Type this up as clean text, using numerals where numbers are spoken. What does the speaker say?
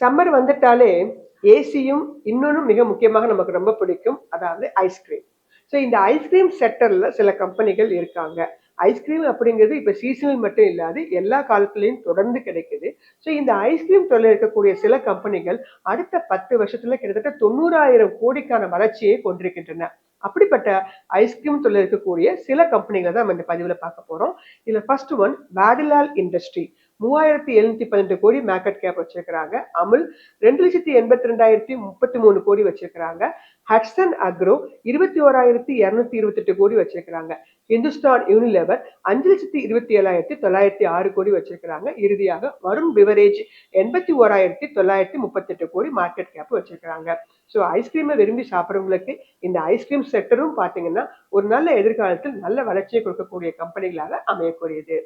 Summer வந்துட்டாலே ஏசியும் இன்னொன்னு மிக முக்கியமாக நமக்கு ரொம்ப பிடிக்கும். அதாவது ஐஸ்கிரீம். ஸோ இந்த ஐஸ்கிரீம் செக்டர்ல சில கம்பெனிகள் இருக்காங்க. ஐஸ்கிரீம் அப்படிங்கிறது இப்ப சீசனல் மட்டும் இல்லாது எல்லா காலத்திலயும் தொடர்ந்து கிடைக்குது. ஸோ இந்த ஐஸ்கிரீம் துறையில இருக்கக்கூடிய சில கம்பெனிகள் அடுத்த 10 வருஷத்துல கிட்டத்தட்ட 90,000 கோடிக்கான வளர்ச்சியை கொண்டிருக்கின்றன. அப்படிப்பட்ட ஐஸ்கிரீம் துறையில இருக்கக்கூடிய சில கம்பெனிகளை தான் நம்ம இந்த பதிவுல பார்க்க போறோம். இதுல ஃபர்ஸ்ட் ஒன் வாடிலால் இண்டஸ்ட்ரி. 3718 கோடி மார்க்கெட் கேப் வச்சிருக்கிறாங்க. அமுல் 2,82,033 கோடி வச்சிருக்கிறாங்க. ஹட்சன் அக்ரோ 21,228 கோடி வச்சிருக்கிறாங்க. இந்துஸ்தான் யூனிலெவர் 5,27,906 கோடி வச்சிருக்கிறாங்க. இறுதியாக வருண் பிவரேஜ் 81,938 கோடி மார்க்கெட் கேப் வச்சிருக்கிறாங்க. ஸோ ஐஸ்கிரீமை விரும்பி சாப்பிட்றவங்களுக்கு இந்த ஐஸ்கிரீம் செக்டரும் பார்த்தீங்கன்னா ஒரு நல்ல எதிர்காலத்தில் நல்ல வளர்ச்சியை கொடுக்கக்கூடிய கம்பெனிகளாக அமையக்கூடியது.